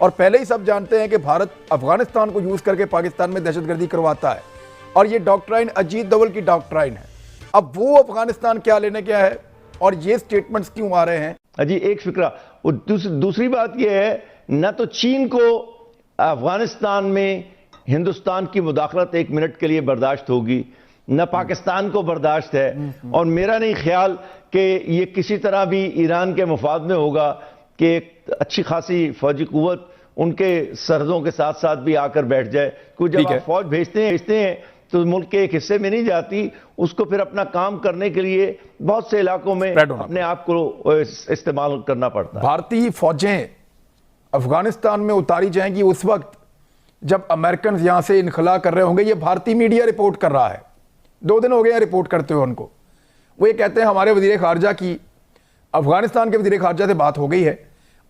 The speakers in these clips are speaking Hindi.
और पहले ही सब जानते हैं कि भारत अफगानिस्तान को यूज करके पाकिस्तान में दहशतगर्दी करवाता है और ये डॉक्ट्राइन अजीत डोवल की डॉक्ट्राइन है। अब वो अफगानिस्तान क्या लेने क्या है और ये स्टेटमेंट्स क्यों आ रहे हैं? अजी एक फिक्रा। और दूसरी बात यह है, न तो चीन को अफगानिस्तान में हिंदुस्तान की मुदाखलत एक मिनट के लिए बर्दाश्त होगी, न पाकिस्तान को बर्दाश्त है। और मेरा नहीं ख्याल कि ये किसी तरह भी ईरान के मुफाद में होगा कि एक अच्छी खासी फौजी कुव्वत उनके सरहदों के साथ साथ भी आकर बैठ जाए। क्योंकि जब आप फौज भेजते हैं तो मुल्क के एक हिस्से में नहीं जाती, उसको फिर अपना काम करने के लिए बहुत से इलाकों में अपने आप को इस्तेमाल करना पड़ता है। भारतीय फौजें अफगानिस्तान में उतारी जाएंगी उस वक्त जब अमेरिकन यहां से इनखला कर रहे होंगे। ये भारतीय मीडिया रिपोर्ट कर रहा है, 2 दिन हो गए हैं रिपोर्ट करते हुए उनको। वो ये कहते हैं हमारे वजीर खारजा की अफगानिस्तान के वजीर खारजा से बात हो गई है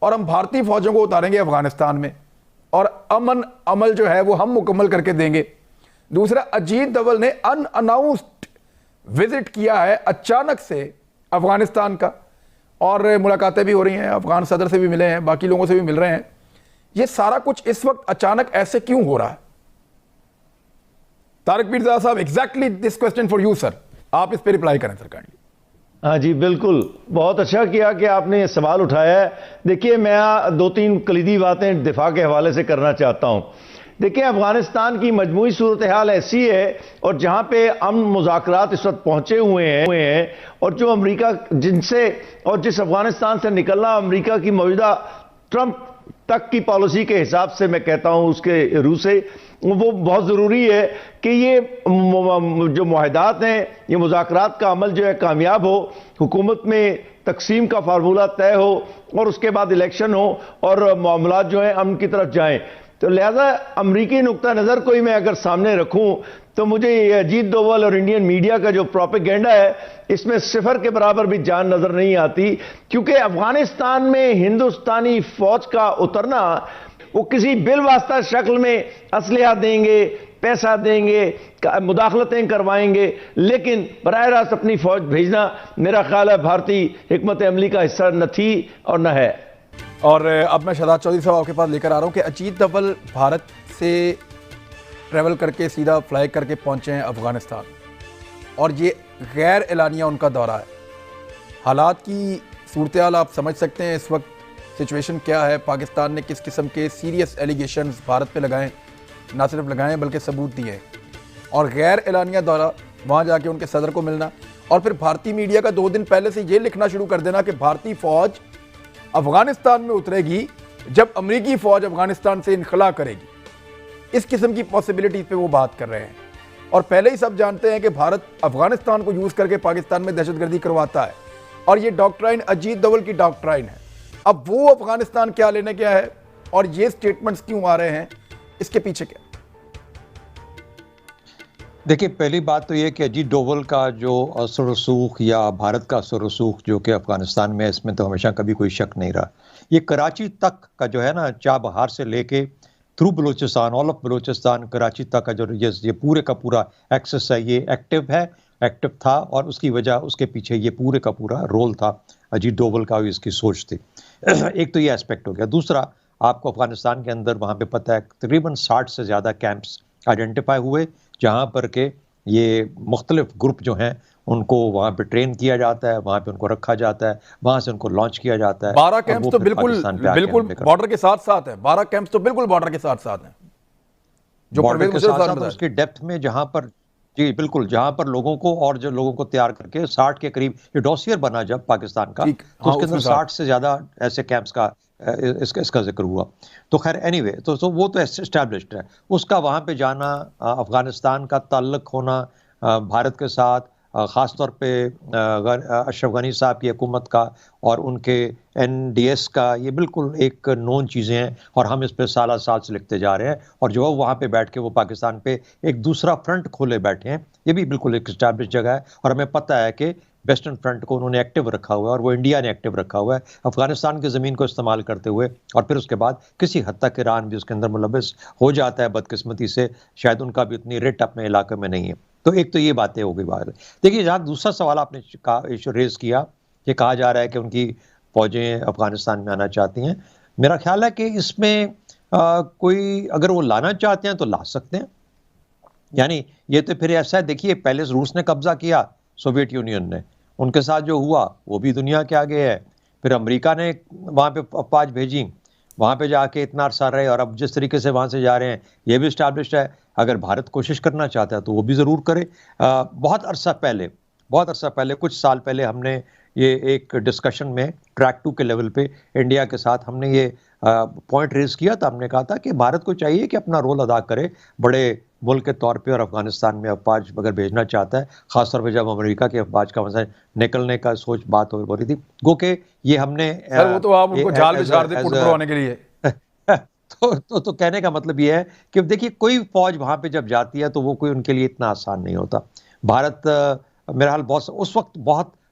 और हम भारतीय फौजों को उतारेंगे अफगानिस्तान में और अमन अमल जो है वो हम मुकम्मल करके देंगे। दूसरा, अजीत डोवल ने अनअनाउंस्ड विजिट किया है अचानक से अफगानिस्तान का और मुलाकातें भी हो रही हैं, अफगान सदर से भी मिले हैं, बाकी लोगों से भी मिल रहे हैं। ये सारा कुछ इस वक्त अचानक ऐसे क्यों हो रहा है? तारिक पीरज़ादा साहब, exactly this question for you sir, आप इस पे रिप्लाई करें सर काइंडली। हाँ जी बिल्कुल, बहुत अच्छा किया कि आपने ये सवाल उठाया है। देखिए मैं 2-3 कलीदी बातें दिफा के हवाले से करना चाहता हूं। देखिए अफगानिस्तान की मजमूई सूरत हाल ऐसी है और जहां पे अमन मुज़ाकरात इस वक्त पहुंचे हुए हैं और जो अमेरिका जिनसे और जिस अफगानिस्तान से निकलना अमेरिका की मौजूदा ट्रंप तक की पॉलिसी के हिसाब से मैं कहता हूं उसके रूह से वो बहुत ज़रूरी है कि ये जो मुआहदात हैं, ये मुज़ाकरात का अमल जो है कामयाब हो, हुकूमत में तकसीम का फार्मूला तय हो और उसके बाद इलेक्शन हो और मामलात जो हैं अमन की तरफ जाएं। तो लिहाजा अमरीकी नुक्ता नज़र को ही मैं अगर सामने रखूं तो मुझे ये अजीत डोवल और इंडियन मीडिया का जो प्रोपेगेंडा है इसमें सिफर के बराबर भी जान नजर नहीं आती। क्योंकि अफगानिस्तान में हिंदुस्तानी फौज का उतरना, वो किसी बिलवास्ता शक्ल में असलहा देंगे, पैसा देंगे, मुदाखलतें करवाएंगे, लेकिन बराह रास्त अपनी फौज भेजना मेरा ख्याल है भारतीय हिकमत अमली का हिस्सा न थी और न है। और अब मैं शहजाद चौधरी साहब आपके पास लेकर आ रहा हूं कि अजीत डोवल भारत से ट्रैवल करके सीधा फ्लाई करके पहुंचे हैं अफगानिस्तान और ये गैर एलानिया उनका दौरा है। हालात की सूरत हाल आप समझ सकते हैं इस वक्त सिचुएशन क्या है। पाकिस्तान ने किस किस्म के सीरियस एलिगेशंस भारत पे लगाए, ना सिर्फ लगाए हैं बल्कि सबूत दिए हैं। और गैर एलानिया दौरा, वहाँ जाके उनके सदर को मिलना और फिर भारतीय मीडिया का 2 दिन पहले से ये लिखना शुरू कर देना कि भारतीय फौज अफगानिस्तान में उतरेगी जब अमेरिकी फौज अफगानिस्तान से इनखला करेगी। इस किस्म की पॉसिबिलिटी पे वो बात कर रहे हैं और पहले ही सब जानते हैं कि भारत अफगानिस्तान को यूज करके पाकिस्तान में दहशतगर्दी करवाता है और ये डॉक्ट्राइन अजीत डोवल की डॉक्ट्राइन है। अब वो अफगानिस्तान क्या लेने क्या है और ये स्टेटमेंट्स क्यों आ रहे हैं, इसके पीछे क्या? देखिए पहली बात तो ये कि अजीत डोवल का जो असर रसूख या भारत का असर रसूख जो कि अफगानिस्तान में, इसमें तो हमेशा कभी कोई शक नहीं रहा। ये कराची तक का जो है ना, चाबहार से लेके through Balochistan, all of Balochistan, Karachi तक का जो ये पूरे का पूरा एक्सेस है, ये एक्टिव था और उसकी वजह, उसके पीछे ये पूरे का पूरा रोल था अजीत डोवल का, इसकी सोच थी। एक तो ये एस्पेक्ट हो गया। दूसरा, आपको अफगानिस्तान के अंदर वहाँ पे पता है तकरीबन 60 से ज़्यादा कैंप्स आइडेंटिफाई हुए जहाँ पर के ये मुख्तलिफ ग्रुप जो हैं उनको वहाँ पे ट्रेन किया जाता है, वहाँ पे उनको रखा जाता है, वहाँ से उनको लॉन्च किया जाता है। 12 कैंप्स तो बिल्कुल बॉर्डर के साथ साथ है। 12 कैंप्स तो बिल्कुल बॉर्डर के साथ साथ हैं, जो बॉर्डर के साथ साथ उसकी डेप्थ में, जहाँ पर जी बिल्कुल, जहाँ पर लोगों को और जो लोगों को तैयार करके 60 के करीब ये डॉसियर बना जब पाकिस्तान का, तो उसके अंदर 60 से ज़्यादा ऐसे कैंप्स का इसका जिक्र हुआ। तो खैर एनीवे, तो वो तो एस्टैब्लिश्ड है। उसका वहाँ पे जाना, अफगानिस्तान का ताल्लुक होना भारत के साथ, ख़ास तौर पे अशरफ गनी साहब की हुकूमत का और उनके NDS का, ये बिल्कुल एक नोन चीज़ें हैं और हम इस पे साल से लिखते जा रहे हैं। और जो वहाँ पे बैठ के वो पाकिस्तान पे एक दूसरा फ्रंट खोले बैठे हैं, ये भी बिल्कुल एक एस्टैब्लिश जगह है। और हमें पता है कि वेस्टर्न फ्रंट को उन्होंने एक्टिव रखा हुआ है और वो इंडिया ने एक्टिव रखा हुआ है अफगानिस्तान की ज़मीन को इस्तेमाल करते हुए। और फिर उसके बाद किसी हद तक ईरान भी उसके अंदर मुलविस हो जाता है, बदकिस्मती से शायद उनका भी उतनी रेट अपने इलाके में नहीं है। तो एक तो ये बातें हो गई बात। देखिए जहाँ दूसरा सवाल आपने रेज़ किया, ये कहा जा रहा है कि उनकी फ़ौजें अफगानिस्तान में आना चाहती हैं। मेरा ख्याल है कि इसमें कोई अगर वो लाना चाहते हैं तो ला सकते हैं। यानी ये तो फिर ऐसा है, देखिए पहले रूस ने कब्जा किया सोवियत यूनियन ने, उनके साथ जो हुआ वो भी दुनिया के आगे है। फिर अमेरिका ने वहाँ पे अफवाज भेजी, वहाँ पे जाके इतना अरसा रहे, और अब जिस तरीके से वहाँ से जा रहे हैं ये भी स्टैब्लिश्ड है। अगर भारत कोशिश करना चाहता है तो वो भी ज़रूर करे। बहुत अरसा पहले कुछ साल पहले हमने ये एक डिस्कशन में ट्रैक 2 के लेवल पे इंडिया के साथ हमने ये पॉइंट रेज किया था। हमने कहा था कि भारत को चाहिए कि अपना रोल अदा करे बड़े मुल्क के तौर पे, और अफगानिस्तान में अफवाज अगर भेजना चाहता है, खासतौर पे जब अमेरिका के अफवाज का वजह निकलने का सोच बात हो रही थी, गो के ये हमने सर वो तो आप उनको जाल बिछा दे पुट होने के लिए तो कहने का मतलब ये है कि देखिए कोई फौज वहां पे जब जाती है तो वो कोई उनके लिए इतना आसान नहीं होता। भारत मेरा हाल बहुत उस वक्त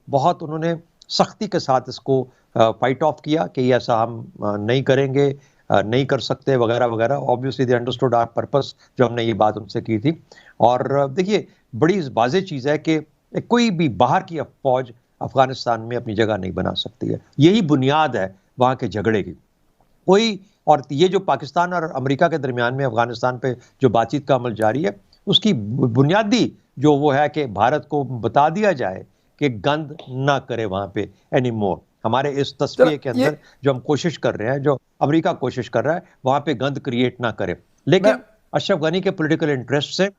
बहुत उन्होंने सख्ती के साथ इसको फाइट ऑफ किया कि ऐसा हम नहीं करेंगे, नहीं कर सकते वगैरह वगैरह। Obviously they understood our purpose जो हमने ये बात उनसे की थी। और देखिए बड़ी वाज़ेह चीज़ है कि कोई भी बाहर की फौज अफगानिस्तान में अपनी जगह नहीं बना सकती है। यही बुनियाद है वहाँ के झगड़े की। कोई और ये जो पाकिस्तान और अमेरिका के दरमियान में अफगानिस्तान पे जो बातचीत का अमल जारी है, उसकी बुनियादी जो वो है कि भारत को बता दिया जाए कि गंद ना करे वहाँ पे एनी मोर। हमारे इस तस्वीर के अंदर जो हम कोशिश कर रहे हैं, जो अमेरिका कोशिश कर रहा है, वहाँ पे गंद क्रिएट ना करे। लेकिन अशरफ गनी के पॉलिटिकल इंटरेस्ट से,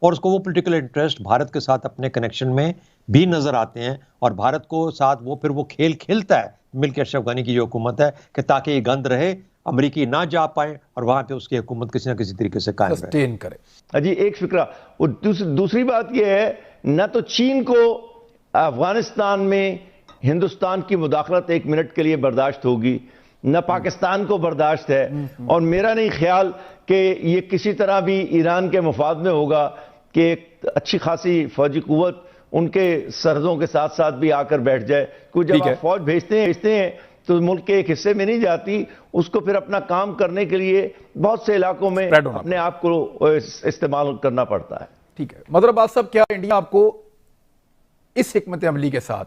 और उसको वो पॉलिटिकल इंटरेस्ट भारत के साथ अपने कनेक्शन में भी नजर आते हैं, और भारत को साथ वो फिर वो खेल खेलता है मिलकर अशरफ गनी की जो हुकूमत है कि ताकि ये गंद रहे, अमेरिकी ना जा पाए और वहां पे उसकी हुकूमत किसी ना किसी तरीके से कायम सस्टेन करे। अजी एक फिक्रा, दूसरी बात यह है, न तो चीन को अफगानिस्तान में हिंदुस्तान की मुदाखलत एक मिनट के लिए बर्दाश्त होगी, न पाकिस्तान को बर्दाश्त है, और मेरा नहीं ख्याल कि ये किसी तरह भी ईरान के मुफाद में होगा कि एक अच्छी खासी फौजी कुव्वत उनके सरहदों के साथ साथ भी आकर बैठ जाए। क्योंकि जब आप फौज भेजते हैं तो मुल्क के एक हिस्से में नहीं जाती, उसको फिर अपना काम करने के लिए बहुत से इलाकों में अपने आप को इस्तेमाल करना पड़ता है। ठीक है, मतलब बात साहब, क्या इंडिया आपको इस हिकमत अमली के साथ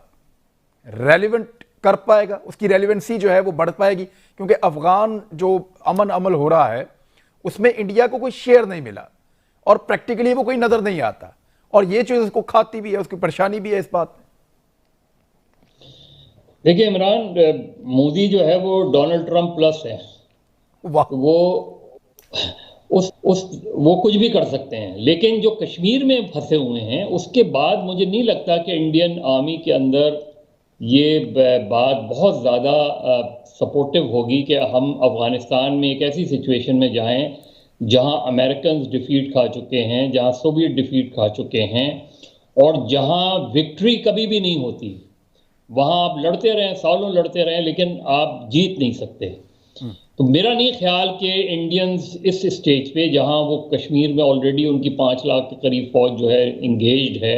रेलिवेंट कर पाएगा? उसकी रेलिवेंसी जो है वो बढ़ पाएगी? क्योंकि अफगान जो अमन अमल हो रहा है उसमें इंडिया को कोई शेयर नहीं मिला और प्रैक्टिकली वो कोई नजर नहीं आता, और ये चीज उसको खाती भी है, उसकी परेशानी भी है इस बात में। देखिए इमरान, मोदी जो है वो डोनाल्ड ट्रंप प्लस है। वो कुछ भी कर सकते हैं, लेकिन जो कश्मीर में फंसे हुए हैं उसके बाद मुझे नहीं लगता कि इंडियन आर्मी के अंदर ये बात बहुत ज़्यादा सपोर्टिव होगी कि हम अफ़गानिस्तान में एक ऐसी सिचुएशन में जाएं जहां अमेरिकन डिफीट खा चुके हैं, जहां सोवियत डिफीट खा चुके हैं, और जहां विक्ट्री कभी भी नहीं होती। वहां आप लड़ते रहें, सालों लड़ते रहें, लेकिन आप जीत नहीं सकते। तो मेरा नहीं ख्याल कि इंडियंस इस स्टेज पे, जहां वो कश्मीर में ऑलरेडी उनकी 5 लाख के करीब फौज जो है इंगेज्ड है,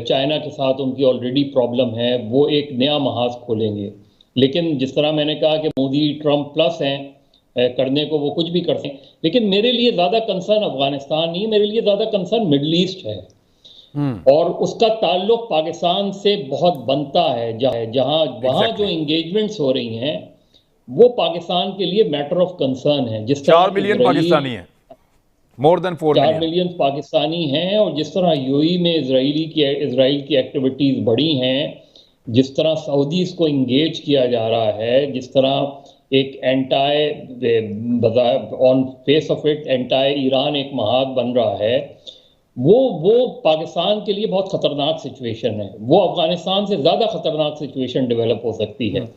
चाइना के साथ उनकी ऑलरेडी प्रॉब्लम है, वो एक नया महाज खोलेंगे। लेकिन जिस तरह मैंने कहा कि मोदी ट्रंप प्लस हैं, करने को वो कुछ भी करते हैं, लेकिन मेरे लिए ज़्यादा कंसर्न अफगानिस्तान नहीं, मेरे लिए ज़्यादा कंसर्न मिडल ईस्ट है। और उसका ताल्लुक पाकिस्तान से बहुत बनता है, जहां वहां जो इंगेजमेंट्स हो रही हैं वो पाकिस्तान के लिए मैटर ऑफ कंसर्न है। जिस तरह 4 मिलियन पाकिस्तानी हैं, मोर देन 4 मिलियन पाकिस्तानी हैं, और जिस तरह यूएई में इजराइल की एक्टिविटीज बढ़ी हैं, जिस तरह सऊदीज को इंगेज किया जा रहा है, जिस तरह एक on face of it anti Iran एक महाद बन रहा है, वो पाकिस्तान के लिए बहुत खतरनाक सिचुएशन है। वो अफगानिस्तान से ज़्यादा खतरनाक सिचुएशन डेवलप हो सकती है।